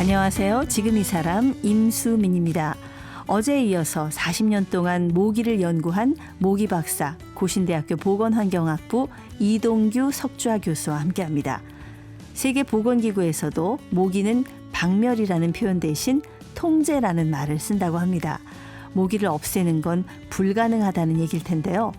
안녕하세요. 지금 이 사람 임수민입니다. 어제에 이어서 40년 동안 모기를 연구한 모기 박사, 고신대학교 보건환경학부 이동규 석좌 교수와 함께합니다. 세계보건기구에서도 모기는 박멸이라는 표현 대신 통제라는 말을 쓴다고 합니다. 모기를 없애는 건 불가능하다는 얘기일 텐데요.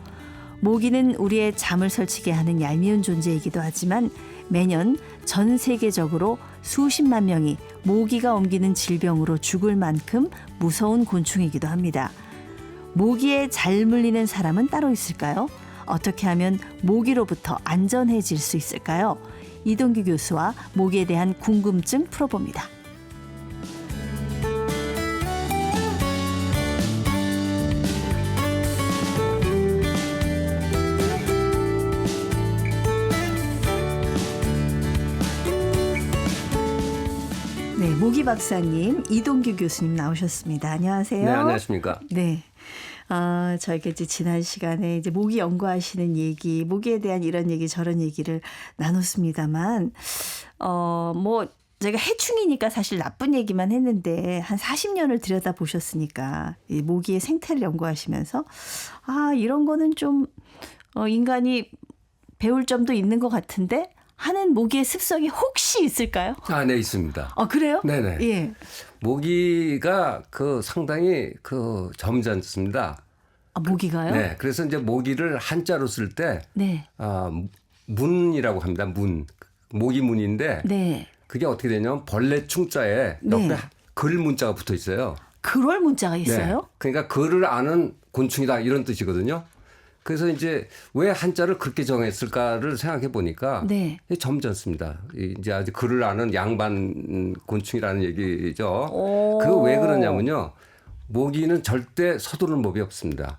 모기는 우리의 잠을 설치게 하는 얄미운 존재이기도 하지만 매년 전 세계적으로 수십만 명이 모기가 옮기는 질병으로 죽을 만큼 무서운 곤충이기도 합니다. 모기에 잘 물리는 사람은 따로 있을까요? 어떻게 하면 모기로부터 안전해질 수 있을까요? 이동규 교수와 모기에 대한 궁금증 풀어봅니다. 네, 모기 박사님, 이동규 교수님 나오셨습니다. 안녕하세요. 네, 안녕하십니까. 네. 저희가 이제 지난 시간에 이제 모기 연구하시는 얘기, 모기에 대한 이런 얘기, 저런 얘기를 나눴습니다만, 제가 해충이니까 사실 나쁜 얘기만 했는데, 한 40년을 들여다보셨으니까, 이 모기의 생태를 연구하시면서, 이런 거는 좀, 인간이 배울 점도 있는 것 같은데, 하는 모기의 습성이 혹시 있을까요? 네, 있습니다. 그래요? 네네. 예. 모기가 상당히 점잖습니다. 모기가요? 네. 그래서 이제 모기를 한자로 쓸 때, 네. 문이라고 합니다. 문. 모기 문인데, 네. 그게 어떻게 되냐면 벌레 충자에 옆에 네. 글 문자가 붙어 있어요. 그럴 문자가 있어요? 네. 그러니까 글을 아는 곤충이다 이런 뜻이거든요. 그래서 이제 왜 한자를 그렇게 정했을까를 생각해 보니까 네. 점잖습니다. 이제 아주 글을 아는 양반 곤충이라는 얘기죠. 오. 그 왜 그러냐면요. 모기는 절대 서두르는 법이 없습니다.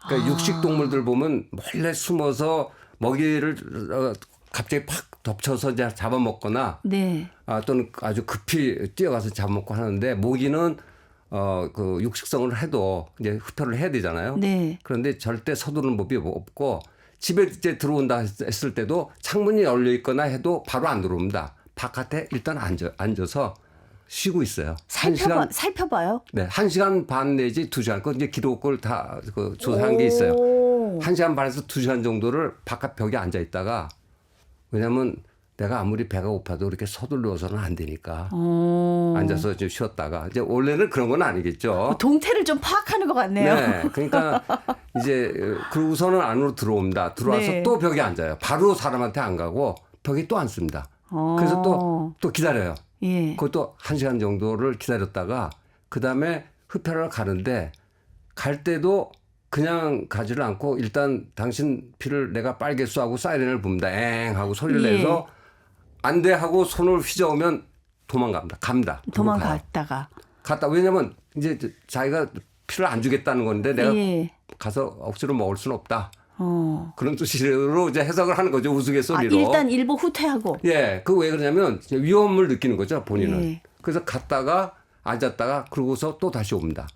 그러니까 육식 동물들 보면 몰래 숨어서 먹이를 갑자기 팍 덮쳐서 이제 잡아먹거나 네. 또는 아주 급히 뛰어가서 잡아먹고 하는데 모기는 육식성을 해도 이제 흡혈을 해야 되잖아요. 네. 그런데 절대 서두르는 법이 없고 집에 이제 들어온다 했을 때도 창문이 열려 있거나 해도 바로 안 들어옵니다. 바깥에 일단 앉아서 쉬고 있어요. 살펴봐요? 네, 1시간 반 내지 2시간. 그 이제 기록을 다 조사한 게 있어요. 1시간 반에서 2시간 정도를 바깥 벽에 앉아 있다가 왜냐하면 내가 아무리 배가 고파도 이렇게 서둘러서는 안 되니까 앉아서 좀 쉬었다가 이제 원래는 그런 건 아니겠죠. 동태를 좀 파악하는 것 같네요. 네, 그러니까 이제 그러고서는 안으로 들어옵니다. 들어와서 네. 또 벽에 앉아요. 바로 사람한테 안 가고 벽에 또 앉습니다. 그래서 또 기다려요. 예. 그것도 1시간 정도를 기다렸다가 그다음에 흡혈을 가는데 갈 때도 그냥 가지를 않고 일단 당신 피를 내가 빨개 쏘하고 사이렌을 붑니다. 엥 하고 소리를 예. 내서 안 돼 하고 손을 휘저으면 도망갑니다. 갑니다. 도망갔다가. 왜냐면 이제 자기가 피를 안 주겠다는 건데 내가 예. 가서 억지로 먹을 수는 없다. 그런 뜻으로 이제 해석을 하는 거죠. 우스갯소리로. 일단 일부 후퇴하고. 예. 그 왜 그러냐면 위험을 느끼는 거죠. 본인은. 예. 그래서 갔다가 앉았다가 그러고서 또 다시 옵니다.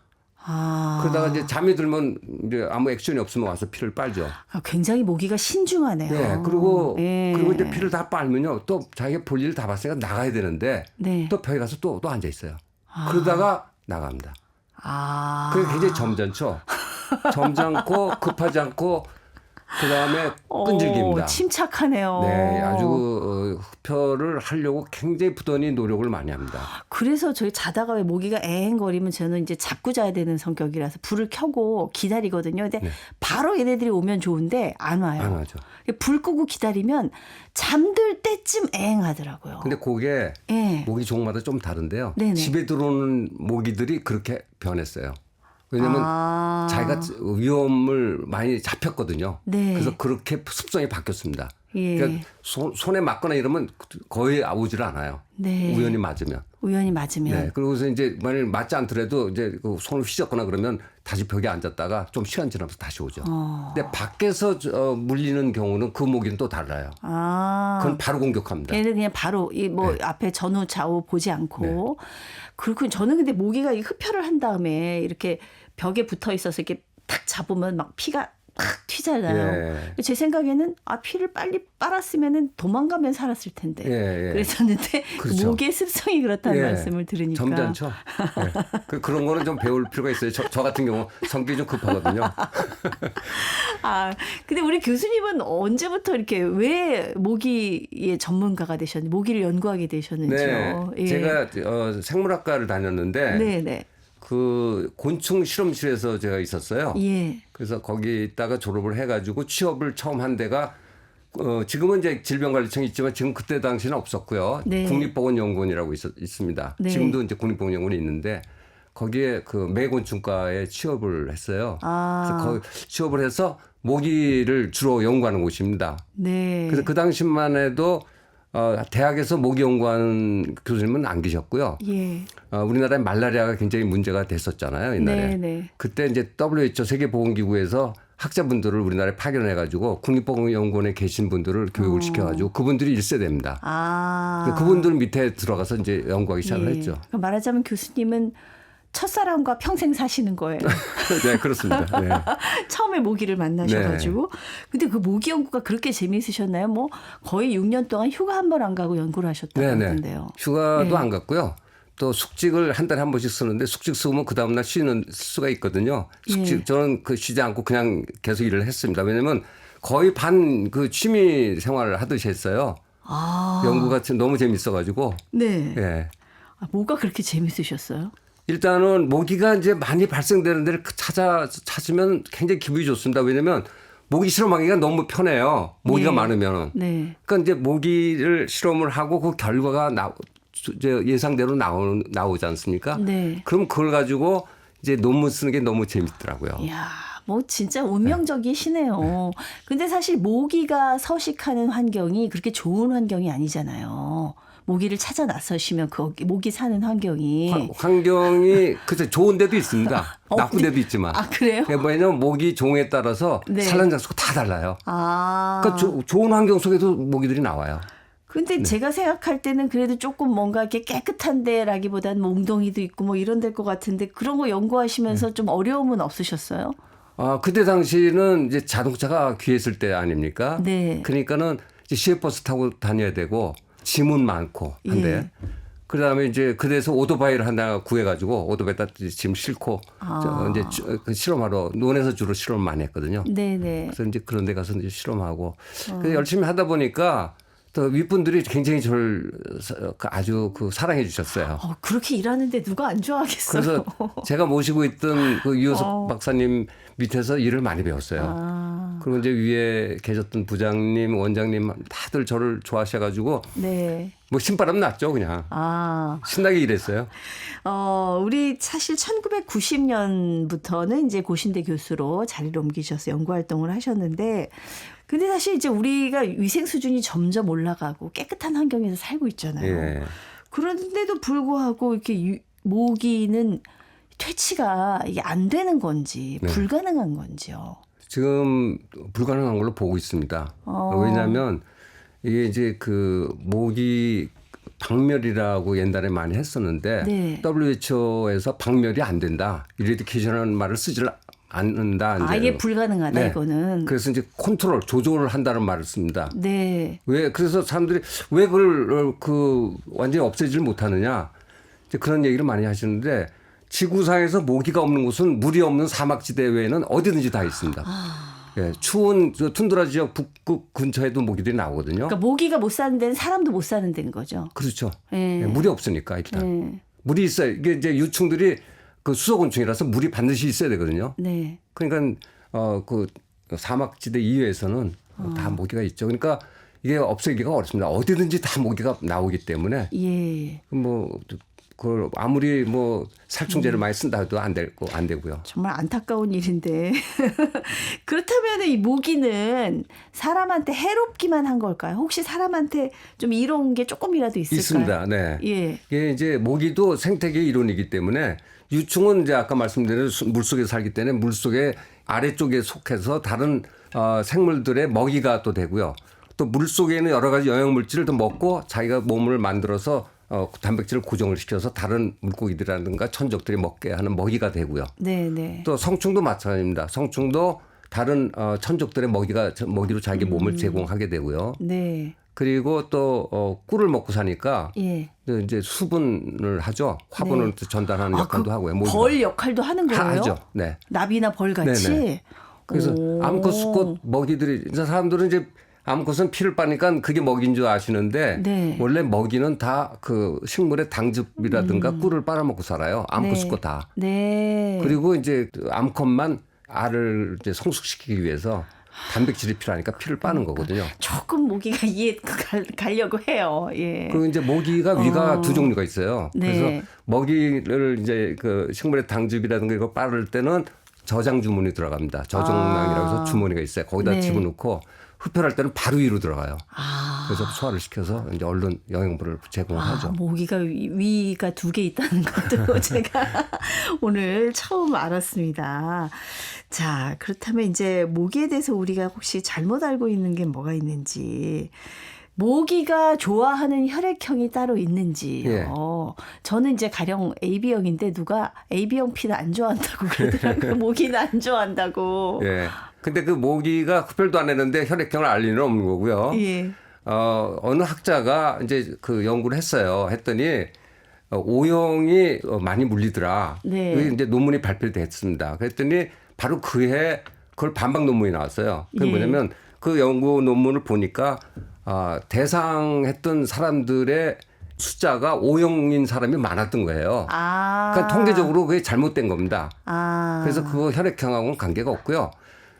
그러다가 이제 잠이 들면 이제 아무 액션이 없으면 와서 피를 빨죠. 굉장히 모기가 신중하네요. 예. 그리고 예. 이제 피를 다 빨면요. 또 자기가 볼 일을 다 봤으니까 나가야 되는데 네. 또 벽에 가서 또 앉아 있어요. 그러다가 나갑니다. 그게 굉장히 점잖죠. 점잖고 급하지 않고 그다음에 끈질깁니다. 침착하네요. 네, 아주 흡혈을 하려고 굉장히 부단히 노력을 많이 합니다. 그래서 저희 자다가 왜 모기가 앵거리면 저는 이제 잡고 자야 되는 성격이라서 불을 켜고 기다리거든요. 근데 네. 바로 얘네들이 오면 좋은데 안 와요. 안 와죠. 불 끄고 기다리면 잠들 때쯤 앵하더라고요. 근데 그게 예. 모기 종마다 좀 다른데요. 네네. 집에 들어오는 모기들이 그렇게 변했어요. 왜냐하면 자기가 위험을 많이 잡혔거든요. 네. 그래서 그렇게 습성이 바뀌었습니다. 예. 그러니까 손에 맞거나 이러면 거의 오질 않아요. 네. 우연히 맞으면. 우연히 맞으면. 네. 그러고서 이제 만약 맞지 않더라도 이제 그 손을 휘젓거나 그러면 다시 벽에 앉았다가 좀 시간 지나면서 다시 오죠. 근데 밖에서 물리는 경우는 그 모기는 또 달라요. 그건 바로 공격합니다. 얘는 그냥 바로 앞에 전후 좌우 보지 않고. 네. 그리고 저는 근데 모기가 흡혈을 한 다음에 이렇게 벽에 붙어 있어서 이렇게 탁 잡으면 막 피가 팍 튀잖아요. 제 생각에는 피를 빨리 빨았으면 도망가면 살았을 텐데 그랬었는데 그렇죠. 모기의 습성이 그렇다는 말씀을 들으니까 점잖죠. 그런 거는 좀 배울 필요가 있어요. 저 같은 경우 성격이 좀 급하거든요. 근데 우리 교수님은 언제부터 이렇게 왜 모기의 전문가가 되셨는지, 모기를 연구하게 되셨는지요? 네, 제가 생물학과를 다녔는데 네네. 그 곤충 실험실에서 제가 있었어요. 그래서 거기 있다가 졸업을 해가지고 취업을 처음 한 데가 지금은 이제 질병관리청이 있지만 지금 그때 당시는 없었고요. 국립보건연구원이라고 있습니다. 지금도 이제 국립보건연구원이 있는데 거기에 그 매곤충과에 취업을 했어요. 그래서 거기 취업을 해서 모기를 주로 연구하는 곳입니다. 그래서 그 당시만 해도 대학에서 모기 연구하는 교수님은 안 계셨고요. 우리나라에 말라리아가 굉장히 문제가 됐었잖아요, 옛날에. 그때 이제 WHO 세계보건기구에서 학자분들을 우리나라에 파견해가지고 국립보건연구원에 계신 분들을 교육을 시켜가지고 그분들이 1세대입니다. 그분들 밑에 들어가서 이제 연구하기 시작을 했죠. 말하자면 교수님은 첫사랑과 평생 사시는 거예요. 네, 그렇습니다. 네. 처음에 모기를 만나셔가지고. 근데 그 모기 연구가 그렇게 재미있으셨나요? 뭐 거의 6년 동안 휴가 한 번 안 가고 연구를 하셨다고 하던데요. 휴가도 안 갔고요. 또 숙직을 한 달에 한 번씩 쓰는데 숙직 쓰면 그 다음날 쉬는 수가 있거든요. 저는 그 쉬지 않고 그냥 계속 일을 했습니다. 왜냐하면 거의 반 그 취미 생활을 하듯이 했어요. 연구가 너무 재밌어가지고. 뭐가 그렇게 재밌으셨어요? 일단은 모기가 이제 많이 발생되는 데를 찾으면 굉장히 기분이 좋습니다. 왜냐하면 모기 실험하기가 너무 편해요. 모기가 많으면. 그러니까 이제 모기를 실험을 하고 그 결과가 예상대로 나오지 않습니까? 그럼 그걸 가지고 이제 논문 쓰는 게 너무 재밌더라고요. 이야, 뭐 진짜 운명적이시네요. 근데 사실 모기가 서식하는 환경이 그렇게 좋은 환경이 아니잖아요. 모기를 찾아 나서시면 그 모기 사는 환경이 글쎄 좋은 데도 있습니다. 나쁜 데도 있지만. 그래요? 왜냐하면 모기 종에 따라서 산란 장소가 다 달라요. 그러니까 좋은 환경 속에도 모기들이 나와요. 근데 제가 생각할 때는 그래도 조금 뭔가 이렇게 깨끗한 데라기보다는 뭐 웅덩이도 있고 뭐 이런 데일 것 같은데 그런 거 연구하시면서 좀 어려움은 없으셨어요? 그때 당시는 이제 자동차가 귀했을 때 아닙니까? 그러니까는 이제 시외버스 타고 다녀야 되고 짐은 많고 한데 그다음에 이제 그래서 오토바이를 하나 구해가지고 오토바이에다 짐 싣고 이제 실험하러 논에서 주로 실험 많이 했거든요. 그래서 이제 그런 데 가서 이제 실험하고 그래서 열심히 하다 보니까 또 윗분들이 굉장히 저를 아주 사랑해 주셨어요. 그렇게 일하는데 누가 안 좋아하겠어요. 그래서 제가 모시고 있던 그 유효석 박사님 밑에서 일을 많이 배웠어요. 그리고 이제 위에 계셨던 부장님, 원장님 다들 저를 좋아하셔가지고 뭐 신바람 났죠, 그냥. 신나게 일했어요. 우리 사실 1990년부터는 이제 고신대 교수로 자리를 옮기셔서 연구 활동을 하셨는데, 근데 사실 이제 우리가 위생 수준이 점점 올라가고 깨끗한 환경에서 살고 있잖아요. 그런데도 불구하고 이렇게 모기는 퇴치가 이게 안 되는 건지 불가능한 건지요. 지금 불가능한 걸로 보고 있습니다. 왜냐하면 이게 이제 그 모기 박멸이라고 옛날에 많이 했었는데 WHO에서 박멸이 안 된다. 이레디케이션이라는 말을 쓰질 않는다. 이게 불가능하다 이거는. 그래서 이제 컨트롤, 조절을 한다는 말을 씁니다. 그래서 사람들이 왜 그걸 완전히 없애질 못하느냐. 이제 그런 얘기를 많이 하시는데 지구상에서 모기가 없는 곳은 물이 없는 사막지대 외에는 어디든지 다 있습니다. 추운 툰드라 지역 북극 근처에도 모기들이 나오거든요. 그러니까 모기가 못 사는 데는 사람도 못 사는 데인 거죠. 그렇죠. 물이 없으니까 일단. 물이 있어요. 이게 이제 유충들이 그 수소곤충이라서 물이 반드시 있어야 되거든요. 그러니까 그 사막지대 이외에서는 다 모기가 있죠. 그러니까 이게 없애기가 어렵습니다. 어디든지 다 모기가 나오기 때문에 그걸 아무리 살충제를 많이 쓴다 해도 안 되고요. 정말 안타까운 일인데. 그렇다면 이 모기는 사람한테 해롭기만 한 걸까요? 혹시 사람한테 좀 이로운 게 조금이라도 있을까요? 있습니다. 이게 이제 모기도 생태계의 일원이기 때문에 유충은 이제 아까 말씀드린 물속에 살기 때문에 물속에 아래쪽에 속해서 다른 생물들의 먹이가 또 되고요. 또 물속에 있는 여러 가지 영양물질을 또 먹고 자기가 몸을 만들어서 단백질을 고정을 시켜서 다른 물고기들이라든가 천적들이 먹게 하는 먹이가 되고요. 또 성충도 마찬가지입니다. 성충도 다른 천적들의 먹이로 자기 몸을 제공하게 되고요. 네. 그리고 또 꿀을 먹고 사니까 예. 이제 수분을 하죠. 화분을 전달하는 역할도 하고요. 벌 역할도 하는 거예요? 하죠. 네. 나비나 벌 같이. 네네. 그래서 오. 암컷, 수컷 먹이들이 이제 사람들은 이제 암컷은 피를 빠니까 그게 먹이인 줄 아시는데 네. 원래 먹이는 다 그 식물의 당즙이라든가 꿀을 빨아먹고 살아요. 암컷, 네. 수컷 다. 네. 그리고 이제 암컷만 알을 이제 성숙시키기 위해서 단백질이 필요하니까 피를 빠는 거거든요. 조금 모기가 이해 가려고 해요. 예. 그리고 이제 모기가 위가 두 종류가 있어요. 네. 그래서 먹이를 이제 그 식물의 당즙이라든가 이거 빠를 때는 저장 주머니 들어갑니다. 저장량이라고 해서 주머니가 있어요. 거기다 네. 집어넣고 흡혈할 때는 바로 위로 들어가요. 아. 그래서 소화를 시켜서 이제 얼른 영양분을 제공을 하죠. 모기가 위가 두 개 있다는 것도 제가 오늘 처음 알았습니다. 자, 그렇다면 이제 모기에 대해서 우리가 혹시 잘못 알고 있는 게 뭐가 있는지, 모기가 좋아하는 혈액형이 따로 있는지요. 예. 저는 이제 가령 AB형인데 누가 AB형 피는 안 좋아한다고 그러더라고요. 모기는 안 좋아한다고. 예. 근데 그 모기가 흡혈도 안 했는데 혈액형을 알 리는 없는 거고요. 예. 어느 학자가 이제 그 연구를 했어요. 했더니 O형이 많이 물리더라. 네. 그게 이제 논문이 발표됐습니다. 그랬더니 바로 그해 그걸 반박 논문이 나왔어요. 그게 예. 뭐냐면 그 연구 논문을 보니까 대상했던 사람들의 숫자가 O형인 사람이 많았던 거예요. 아. 그러니까 통계적으로 그게 잘못된 겁니다. 아. 그래서 그거 혈액형하고는 관계가 없고요.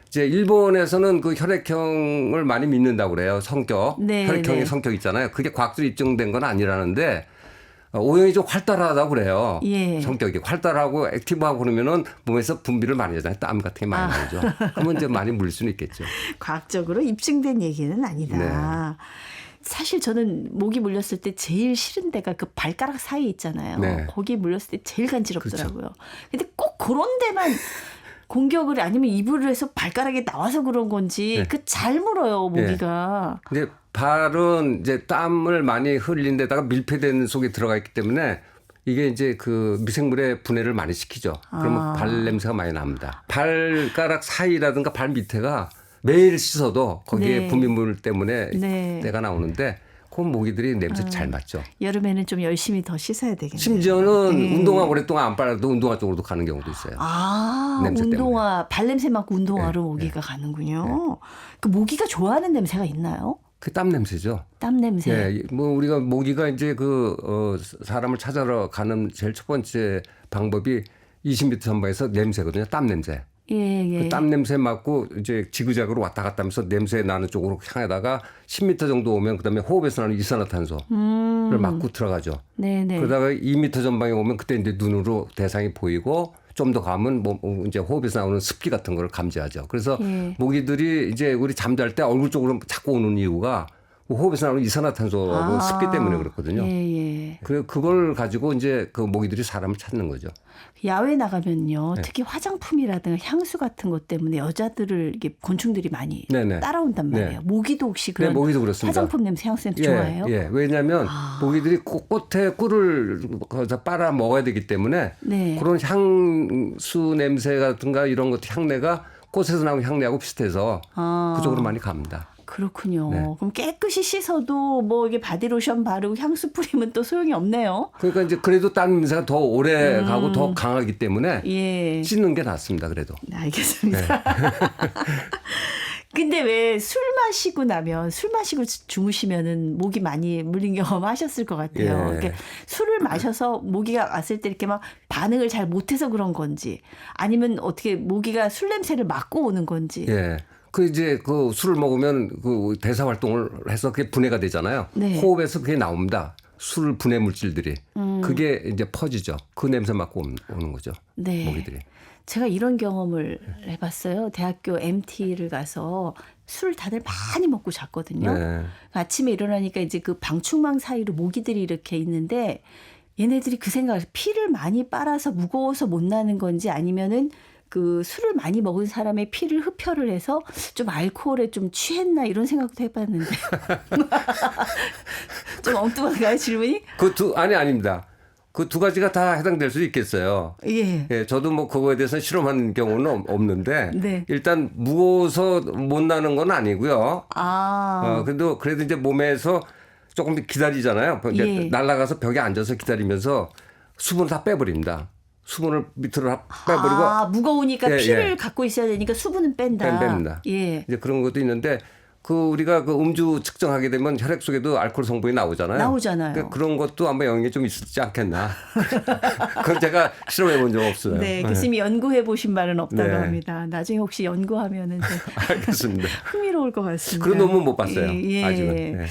이제 일본에서는 그 혈액형을 많이 믿는다고 그래요. 성격. 네, 혈액형의 네. 성격 있잖아요. 그게 과학적으로 입증된 건 아니라는데 O형이 좀 활달하다고 그래요. 예. 성격이 활달하고 액티브하고 그러면은 몸에서 분비를 많이 하잖아요. 땀 같은 게 많이 나오죠. 그러면 이제 많이 물릴 수는 있겠죠. 과학적으로 입증된 얘기는 아니다. 네. 사실 저는 모기 물렸을 때 제일 싫은 데가 그 발가락 사이 있잖아요. 네. 거기 물렸을 때 제일 간지럽더라고요. 근데 꼭 그런 데만 공격을 아니면 이불을 해서 발가락에 나와서 그런 건지 네. 그 잘 물어요, 모기가. 근데 발은 이제 땀을 많이 흘린 데다가 밀폐된 속에 들어가 있기 때문에 이게 이제 그 미생물의 분해를 많이 시키죠. 그러면 발 냄새가 많이 납니다. 발가락 사이라든가 발 밑에가 매일 씻어도 거기에 네. 분비물 때문에 네. 때가 나오는데 그 모기들이 냄새 잘 맡죠. 여름에는 좀 열심히 더 씻어야 되겠네요. 심지어는 네. 운동화 오랫동안 안 빨아도 운동화 쪽으로도 가는 경우도 있어요. 아, 냄새 운동화, 발냄새 맡고 운동화로 네. 모기가 가는군요. 그 모기가 좋아하는 냄새가 있나요? 그 땀 냄새죠. 땀 냄새. 예, 뭐 우리가 모기가 이제 사람을 찾아러 가는 제일 첫 번째 방법이 20m 전방에서 냄새거든요. 땀 냄새. 예, 예. 그 땀 냄새 맡고 이제 지그재그로 왔다 갔다 하면서 냄새 나는 쪽으로 향하다가 10m 정도 오면 그다음에 호흡에서 나는 이산화탄소를 맡고 들어가죠. 네네. 그러다가 2m 전방에 오면 그때 이제 눈으로 대상이 보이고 좀 더 가면 뭐 이제 호흡에서 나오는 습기 같은 걸 감지하죠. 그래서 예. 모기들이 이제 우리 잠잘 때 얼굴 쪽으로 자꾸 오는 이유가 호흡에서 나오는 이산화탄소하고 습기 때문에 그렇거든요. 예, 예. 그걸 가지고 이제 그 모기들이 사람을 찾는 거죠. 야외 나가면요. 네. 특히 화장품이라든가 향수 같은 것 때문에 여자들을 이렇게 곤충들이 많이 네네. 따라온단 말이에요. 네. 모기도 혹시 그런 모기도 그렇습니다. 화장품 냄새, 향수 냄새 좋아해요? 예. 왜냐하면 모기들이 꽃에 꿀을 거기서 빨아 먹어야 되기 때문에 네. 그런 향수 냄새 같은가 이런 것 향내가 꽃에서 나오는 향내하고 비슷해서 그쪽으로 많이 갑니다. 그렇군요. 네. 그럼 깨끗이 씻어도 뭐 이게 바디로션 바르고 향수 뿌리면 또 소용이 없네요. 그러니까 이제 그래도 땀 냄새가 더 오래 가고 더 강하기 때문에 예. 씻는 게 낫습니다. 그래도. 알겠습니다. 근데 왜 술 마시고 나면 술 마시고 주무시면은 모기 많이 물린 경험 하셨을 것 같아요. 예. 그러니까 술을 마셔서 모기가 왔을 때 이렇게 막 반응을 잘 못해서 그런 건지 아니면 어떻게 모기가 술 냄새를 맡고 오는 건지. 예. 그 이제 그 술을 먹으면 그 대사 활동을 해서 그게 분해가 되잖아요. 네. 호흡에서 그게 나옵니다. 술 분해 물질들이. 그게 이제 퍼지죠. 그 냄새 맡고 오는 거죠. 네. 모기들이. 제가 이런 경험을 해봤어요. 대학교 MT를 가서 술 다들 많이 먹고 잤거든요. 네. 아침에 일어나니까 이제 그 방충망 사이로 모기들이 이렇게 있는데 얘네들이 그 생각을 피를 많이 빨아서 무거워서 못 나는 건지 아니면은 그 술을 많이 먹은 사람의 피를 흡혈을 해서 좀 알코올에 좀 취했나 이런 생각도 해봤는데 좀 엉뚱한가요 질문이? 아닙니다. 그 두 가지가 다 해당될 수 있겠어요. 예. 예, 저도 뭐 그거에 대해서 실험한 경우는 없는데 네. 일단 무거워서 못 나는 건 아니고요. 아. 그래도 이제 몸에서 조금 기다리잖아요. 이제 예. 날아가서 벽에 앉아서 기다리면서 수분을 다 빼버립니다. 수분을 밑으로 다 빼버리고 아, 무거우니까 예, 피를 예. 갖고 있어야 되니까 수분은 뺀다. 뺍니다. 예. 이제 그런 것도 있는데 우리가 그 음주 측정하게 되면 혈액 속에도 알코올 성분이 나오잖아요. 나오잖아요. 그러니까 그런 것도 아마 영향이 좀 있지 않겠나. 그건 제가 실험해 본 적 없어요. 네, 교수님이 연구해 보신 바는 없다고 네. 합니다. 나중에 혹시 연구하면은 좀 알겠습니다. 흥미로울 것 같습니다. 그런 논문 못 봤어요. 예. 아직은. 네.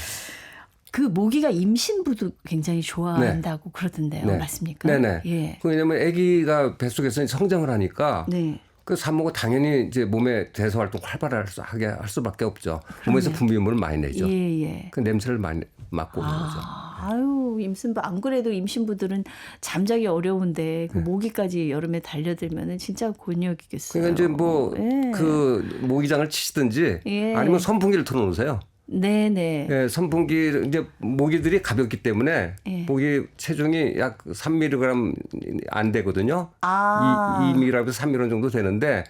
그 모기가 임신부도 굉장히 좋아한다고 그러던데요. 네. 맞습니까? 네네. 예. 왜냐면 아기가 뱃속에서 성장을 하니까 네. 그 산모가 당연히 이제 몸의 대사 활동 활발하게 할 수밖에 없죠. 몸에서 분비물을 많이 내죠. 예, 예. 그 냄새를 많이 맡고 오는 거죠. 아유, 임신부 안 그래도 임신부들은 잠자기 어려운데 그 모기까지 여름에 달려들면은 진짜 곤욕이겠어요. 그러니까 이제 뭐 예. 그 모기장을 치시든지 예. 아니면 선풍기를 틀어놓으세요. 네네. 예, 선풍기 이제 모기들이 가볍기 때문에 예. 모기 체중이 약 3mg 안 되거든요. 아. 2mg에서 3mg 정도 되는데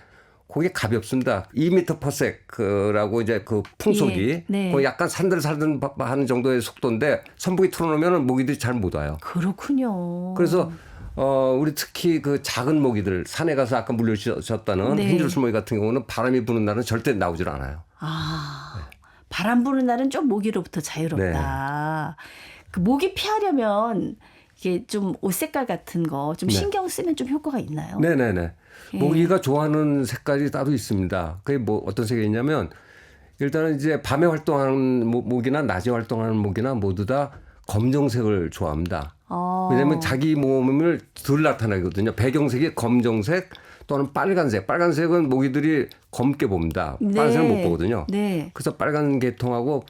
그게 가볍습니다. 2m/s라고 이제 그 풍속이 예. 네. 그 약간 산들산들 하는 정도의 속도인데 선풍기 틀어놓으면 모기들이 잘 못 와요. 그렇군요. 그래서 우리 특히 그 작은 모기들 산에 가서 아까 물려주셨다는 네. 흰줄수모기 같은 경우는 바람이 부는 날은 절대 나오질 않아요. 아, 바람 부는 날은 좀 모기로부터 자유롭다. 그 모기 피하려면 이게 좀 옷 색깔 같은 거 좀 네. 신경 쓰면 좀 효과가 있나요? 네네네. 예. 모기가 좋아하는 색깔이 따로 있습니다. 그게 뭐 어떤 색이 있냐면 일단은 이제 밤에 활동하는 모기나 낮에 활동하는 모기나 모두 다 검정색을 좋아합니다. 왜냐하면 자기 몸을 덜 나타나거든요. 배경색이 검정색 또는 빨간색. 빨간색은 모기들이 검게 봅니다. 네. 빨간색은 못 보거든요. 네. 그래서 빨간 계통하고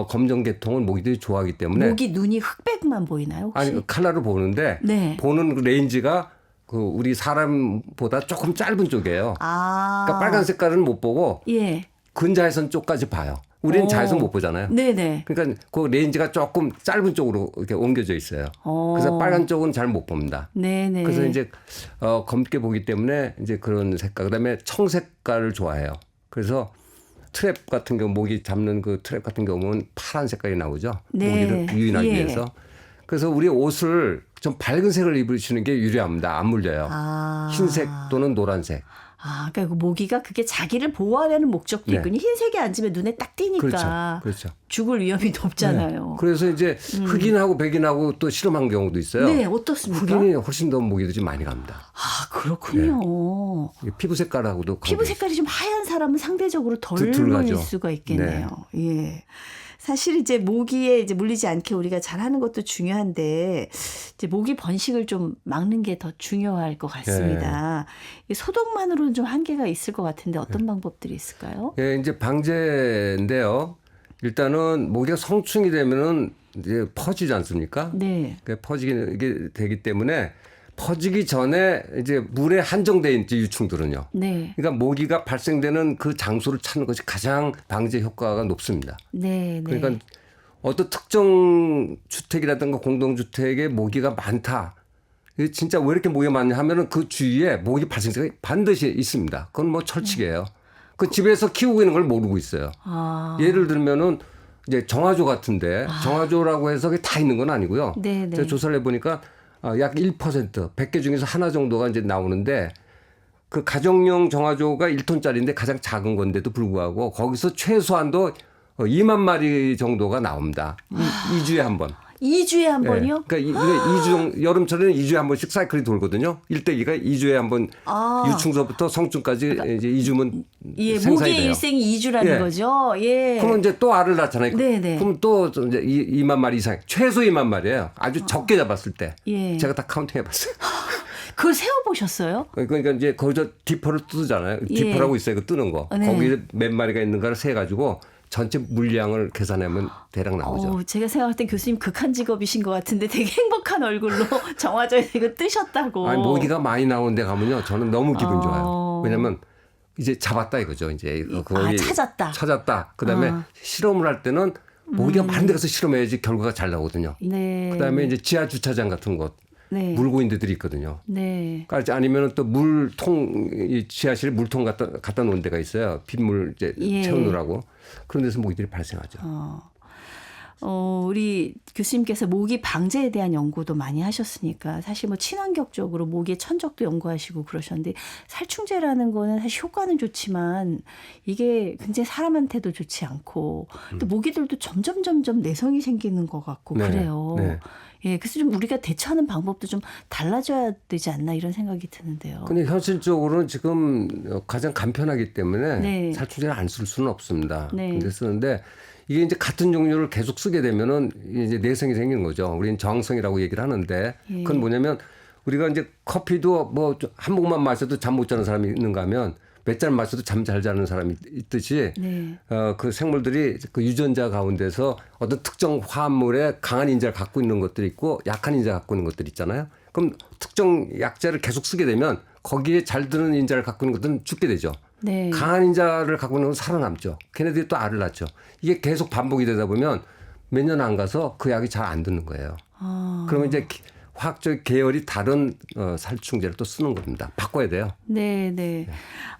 검정 계통은 모기들이 좋아하기 때문에 모기 눈이 흑백만 보이나요? 혹시? 아니 칼라를 보는데 네. 보는 그 레인지가 그 우리 사람보다 조금 짧은 쪽이에요. 아. 그러니까 빨간 색깔은 못 보고 예. 근자외선 쪽까지 봐요. 우리는 자외선 못 보잖아요. 네네. 그러니까 그 레인지가 조금 짧은 쪽으로 이렇게 옮겨져 있어요. 그래서 빨간 쪽은 잘 못 봅니다. 네네. 그래서 이제 검게 보기 때문에 이제 그런 색깔. 그다음에 청색깔을 좋아해요. 그래서 트랩 같은 경우 모기 잡는 그 트랩 같은 경우는 파란 색깔이 나오죠. 네. 모기를 유인하기 예. 위해서. 그래서 우리 옷을 좀 밝은 색을 입으시는 게 유리합니다. 안 물려요. 아. 흰색 또는 노란색. 아, 그러니까 그 모기가 그게 자기를 보호하려는 목적도 네. 있군요. 흰색이 앉으면 눈에 딱 띄니까 그렇죠. 죽을 위험이 높잖아요. 네. 그래서 이제 흑인하고 백인하고 또 실험한 경우도 있어요. 네, 어떻습니까? 흑인이 훨씬 더 모기들이 많이 갑니다. 아, 그렇군요. 피부 색깔하고도 피부 관계 색깔이 좀 하얀 사람은 상대적으로 덜 덜 가죠. 물릴 수가 있겠네요. 예. 사실 이제 모기에 이제 물리지 않게 우리가 잘하는 것도 중요한데 이제 모기 번식을 좀 막는 게 더 중요할 것 같습니다. 이 소독만으로는 좀 한계가 있을 것 같은데 어떤 방법들이 있을까요? 예, 이제 방제인데요. 일단은 모기가 성충이 되면은 이제 퍼지지 않습니까? 네. 퍼지게 되기 때문에 퍼지기 전에 이제 물에 한정돼 있지 유충들은요. 네. 그러니까 모기가 발생되는 그 장소를 찾는 것이 가장 방제 효과가 높습니다. 네. 네. 그러니까 어떤 특정 주택이라든가 공동주택에 모기가 많다. 이게 진짜 왜 이렇게 모기가 많냐 하면은 그 주위에 모기 발생자가 반드시 있습니다. 그건 뭐 철칙이에요. 그 집에서 키우고 있는 걸 모르고 있어요. 아. 예를 들면은 이제 정화조 같은데 정화조라고 해서 그게 다 있는 건 아니고요. 네, 네. 제가 조사를 해보니까 약 1%, 100개 중에서 하나 정도가 이제 나오는데 그 가정용 정화조가 1톤짜리인데 가장 작은 건데도 불구하고 거기서 최소한도 2만 마리 정도가 나옵니다. 2주에 한 번. 2주에 한 예. 번이요? 그러니까 이게 2주 여름철에는 2주에 한 번씩 사이클이 돌거든요. 일대기가 2주에 한 번 유충서부터 성충까지 이제 2주면 예, 생산이 모기의 돼요. 일생이 2주라는 예. 거죠. 예. 그러면 이제 또 알을 낳잖아요. 네네. 그럼 또 이제 2만 마리 이상, 최소 2만 마리예요. 아주 적게 잡았을 때. 예. 제가 다 카운팅해봤어요. 그걸 세어보셨어요? 그러니까 이제 거기서 디퍼를 뜨잖아요. 예. 디퍼라고 있어요. 그 뜨는 거. 네. 거기에 몇 마리가 있는가를 세가지고 전체 물량을 계산하면 대략 나오죠. 제가 생각할 땐 교수님 극한 직업이신 것 같은데 되게 행복한 얼굴로 정화조에서 이거 뜨셨다고. 아니, 모기가 많이 나오는 데 가면요. 저는 너무 기분 좋아요. 어. 왜냐면 이제 잡았다 이거죠. 이제 거기 찾았다. 찾았다. 그다음에 실험을 할 때는 모기가 많은 데 가서 실험해야지 결과가 잘 나오거든요. 네. 그다음에 이제 지하 주차장 같은 곳. 네. 물고 있는 데들이 있거든요. 네. 그러니까 아니면 또 물통, 이 지하실에 물통 갖다 놓은 데가 있어요. 빗물 이제 예. 채우느라고. 그런 데서 모기들이 발생하죠. 우리 교수님께서 모기 방제에 대한 연구도 많이 하셨으니까 사실 뭐 친환경적으로 모기의 천적도 연구하시고 그러셨는데 살충제라는 거는 사실 효과는 좋지만 이게 굉장히 사람한테도 좋지 않고 또 모기들도 점점 내성이 생기는 것 같고 네. 그래요. 네. 예, 그래서 좀 우리가 대처하는 방법도 좀 달라져야 되지 않나 이런 생각이 드는데요. 근데 현실적으로는 지금 가장 간편하기 때문에 네. 살충제를 안 쓸 수는 없습니다. 네. 근데 쓰는데 이게 이제 같은 종류를 계속 쓰게 되면은 이제 내성이 생기는 거죠. 우리는 저항성이라고 얘기를 하는데 예. 그건 뭐냐면 우리가 이제 커피도 뭐 한 모금만 마셔도 잠 못 자는 사람이 있는가 하면 몇 잔 마셔도 잠 잘 자는 사람이 있듯이 네. 그 생물들이 그 유전자 가운데서 어떤 특정 화합물에 강한 인자를 갖고 있는 것들이 있고 약한 인자를 갖고 있는 것들이 있잖아요. 그럼 특정 약자를 계속 쓰게 되면 거기에 잘 드는 인자를 갖고 있는 것들은 죽게 되죠. 네. 강한 인자를 갖고 있는 건 살아남죠. 걔네들이 또 알을 낳죠. 이게 계속 반복이 되다 보면 몇 년 안 가서 그 약이 잘 안 듣는 거예요. 그러면 이제 화학적 계열이 다른 살충제를 또 쓰는 겁니다. 바꿔야 돼요. 네, 네.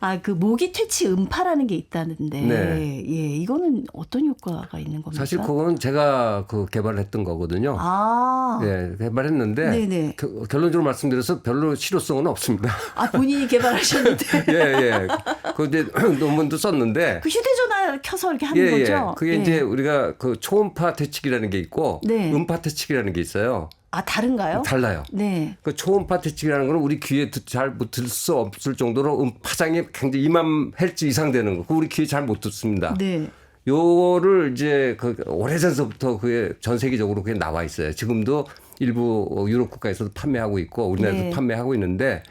아, 그 모기 퇴치 음파라는 게 있다는데, 네. 예, 이거는 어떤 효과가 있는 겁니까? 사실 그건 제가 그 개발을 했던 거거든요. 아, 예, 개발했는데 네네. 결론적으로 말씀드려서 별로 실효성은 없습니다. 아 본인이 개발하셨는데, 예, 예. 그 이제 논문도 썼는데. 그 휴대전화 켜서 이렇게 하는 예, 거죠? 예. 그게 예. 이제 우리가 그 초음파 퇴치기라는 게 있고 네. 음파 퇴치기라는 게 있어요. 아 다른가요? 달라요. 네. 그 초음파 퇴치기라는 거는 우리 귀에 잘 들 수 없을 정도로 파장이 굉장히 2만 헤르츠 이상 되는 거. 그 우리 귀에 잘 못 듣습니다. 네. 요거를 이제 그 오래전부터 그게 전 세계적으로 그게 나와 있어요. 지금도 일부 유럽 국가에서도 판매하고 있고 우리나라도 네. 판매하고 있는데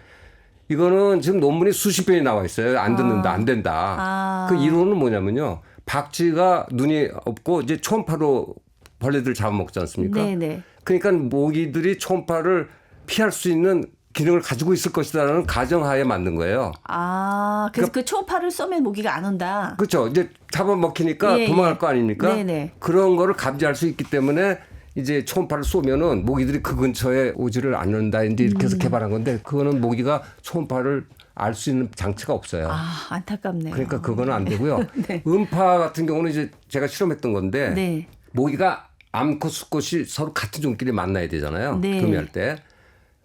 이거는 지금 논문이 수십 편이 나와 있어요. 안 듣는다, 안 된다. 아. 그 이론은 뭐냐면요. 박쥐가 눈이 없고 이제 초음파로 벌레들 잡아먹지 않습니까? 네네. 그러니까 모기들이 초음파를 피할 수 있는 기능을 가지고 있을 것이다라는 가정하에 만든 거예요. 아, 그래서 그 초음파를 쏘면 모기가 안 온다. 그렇죠. 이제 잡아먹히니까 예, 도망갈 예. 거 아닙니까? 네네. 그런 거를 감지할 수 있기 때문에 이제 초음파를 쏘면은 모기들이 그 근처에 오지를 않는다. 이제 이렇게 해서 개발한 건데 그거는 모기가 초음파를 알 수 있는 장치가 없어요. 아, 안타깝네요. 그러니까 그거는 안 되고요. 네. 음파 같은 경우는 이제 제가 실험했던 건데 네. 모기가 암컷 수컷이 서로 같은 종끼리 만나야 되잖아요. 네. 교미할 때.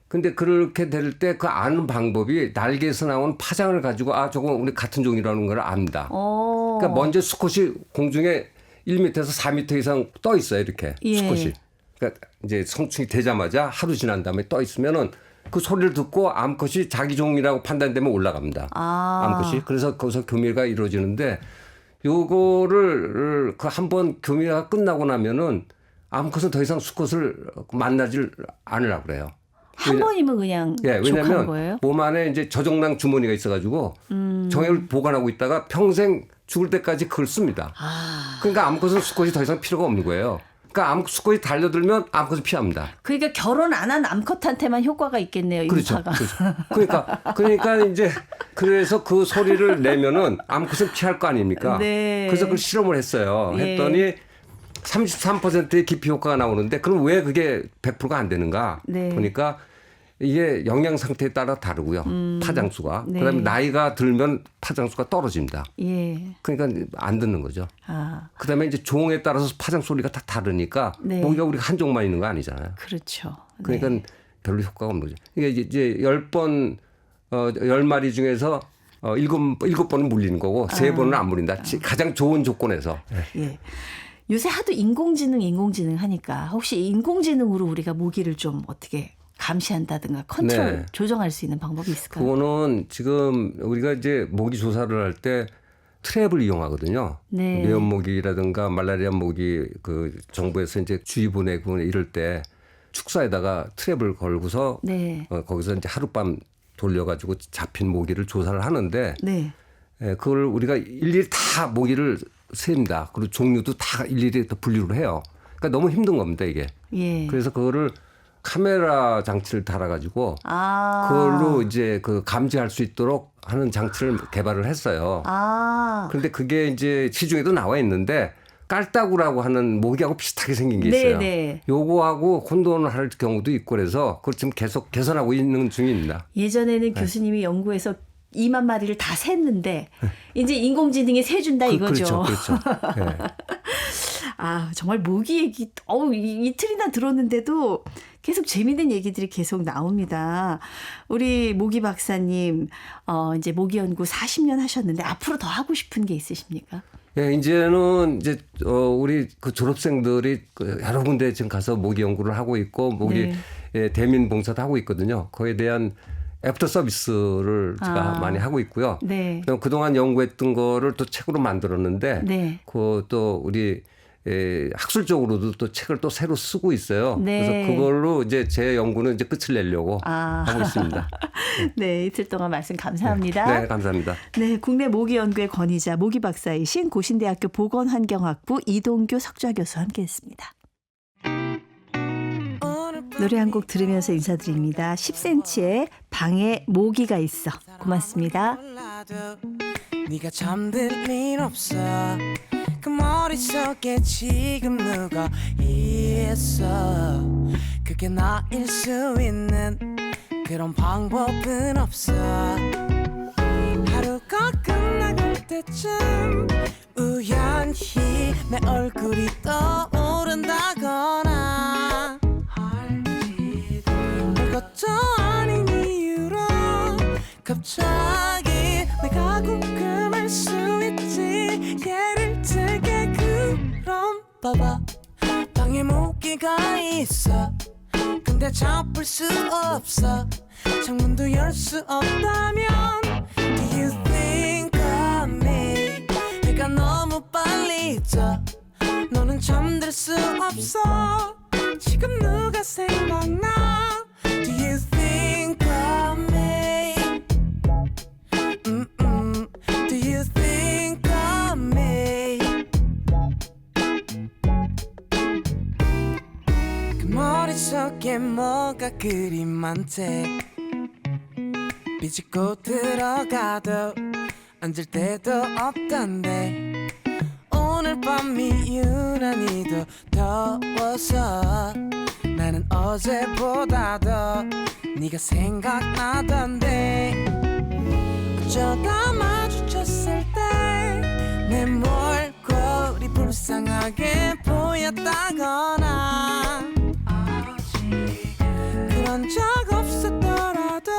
근데 그렇게 될 때 그 아는 방법이 날개에서 나온 파장을 가지고 아 저거 우리 같은 종이라는 걸 압니다. 그러니까 먼저 수컷이 공중에 1m에서 4m 이상 떠 있어요. 이렇게 예. 수컷이. 그러니까 이제 성충이 되자마자 하루 지난 다음에 떠 있으면은 그 소리를 듣고 암컷이 자기 종이라고 판단되면 올라갑니다. 암컷이. 그래서 거기서 교미가 이루어지는데 요거를 그 한번 교미가 끝나고 나면은 암컷은 더 이상 수컷을 만나질 않으려고 그래요. 한 번이면 그냥 예, 족한 왜냐하면 거예요? 몸 안에 이제 저정랑 주머니가 있어가지고 정액을 보관하고 있다가 평생 죽을 때까지 그걸 씁니다. 그러니까 암컷은 수컷이 더 이상 필요가 없는 거예요. 그러니까 수컷이 달려들면 암컷을 피합니다. 그러니까 결혼 안 한 암컷한테만 효과가 있겠네요. 이 그렇죠. 음파가. 그렇죠. 그러니까 이제 그래서 그 소리를 내면은 암컷은 피할 거 아닙니까? 네. 그래서 그걸 실험을 했어요. 예. 했더니 33%의 기피 효과가 나오는데 그럼 왜 그게 100%가 안 되는가? 네. 보니까 이게 영양 상태에 따라 다르고요. 파장수가. 네. 그다음에 나이가 들면 파장수가 떨어집니다. 예. 그러니까 안 듣는 거죠. 아, 그다음에 이제 종에 따라서 파장 소리가 다 다르니까 네. 모기가 우리가 한 종만 있는 거 아니잖아요. 그렇죠. 그러니까 네. 별로 효과가 없는 거죠. 이게 이제 10번 10마리 중에서 7번은 물리는 거고 3번은 안 물린다. 가장 좋은 조건에서. 예. 요새 하도 인공지능 하니까 혹시 인공지능으로 우리가 모기를 좀 어떻게 감시한다든가 컨트롤 네. 조정할 수 있는 방법이 있을까요? 그거는 지금 우리가 이제 모기 조사를 할 때 트랩을 이용하거든요. 네. 뇌염 모기라든가 말라리아 모기 그 정부에서 이제 주의 보내고 이럴 때 축사에다가 트랩을 걸고서 네. 거기서 이제 하룻밤 돌려가지고 잡힌 모기를 조사를 하는데 네. 그걸 우리가 일일이 다 모기를 셉니다. 그리고 종류도 다 일일이 또 분류를 해요. 그러니까 너무 힘든 겁니다 이게. 예. 그래서 그거를 카메라 장치를 달아가지고 아. 그걸로 이제 그 감지할 수 있도록 하는 장치를 개발을 했어요. 아. 그런데 그게 이제 시중에도 나와 있는데 깔따구라고 하는 모기하고 비슷하게 생긴 게 있어요. 네네. 요거하고 혼돈을 할 경우도 있고 그래서 그걸 지금 계속 개선하고 있는 중입니다. 예전에는 교수님이 연구해서 2만 마리를 다 셌는데 이제 인공지능이 세준다 이거죠. 그렇죠. 네. 아, 정말 모기 얘기 이틀이나 들었는데도 계속 재미있는 얘기들이 계속 나옵니다. 우리 모기 박사님 이제 모기 연구 40년 하셨는데 앞으로 더 하고 싶은 게 있으십니까? 예, 이제는 이제 우리 그 졸업생들이 여러 군데 지금 가서 모기 연구를 하고 있고 모기 네. 예, 대민 봉사도 하고 있거든요. 그에 대한 애프터 서비스를 제가 많이 하고 있고요. 네. 그동안 연구했던 거를 또 책으로 만들었는데 네. 그 또 우리 학술적으로도 또 책을 또 새로 쓰고 있어요. 네. 그래서 그걸로 이제 제 연구는 이제 끝을 내려고 하고 있습니다. 네, 이틀 동안 말씀 감사합니다. 네, 감사합니다. 네, 국내 모기 연구의 권위자 모기 박사이신 고신대학교 보건환경학부 이동규 석좌 교수와 함께했습니다. 노래 한 곡 들으면서 인사드립니다. 10cm의 방에 모기가 있어. 고맙습니다. 네가 잠들 일 없어. 그 머릿속에 지금 누가 있어. 그게 나일 수 있는 그런 방법은 없어. 하루가 끝나갈 때쯤 우연히 내 얼굴이 떠오른다거나 별것도 아닌 이유로 갑자기 내가 궁금할 수 있지. 예를 들게 그럼 봐봐. 방에 모기가 있어. 근데 잡을 수 없어. 창문도 열 수 없다면 Do you think of me? 해가 너무 빨리 져. 너는 잠들 수 없어. 지금 누가 생각나? Do you think of me? Do you think of me? 그 머릿속에 뭐가 그리 많대. 비집고 들어가도 앉을 데도 없던데. 오늘 밤이 유난히 더 더워서 나는 어제보다 더 네가 생각나던데. 어쩌다 마주쳤을 때 내 몰골이 불쌍하게 보였다거나 그런 적 없었더라도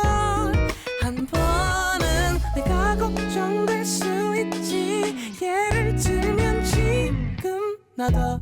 한 번은 내가 걱정될 수 있지. 예를 들면 지금 나도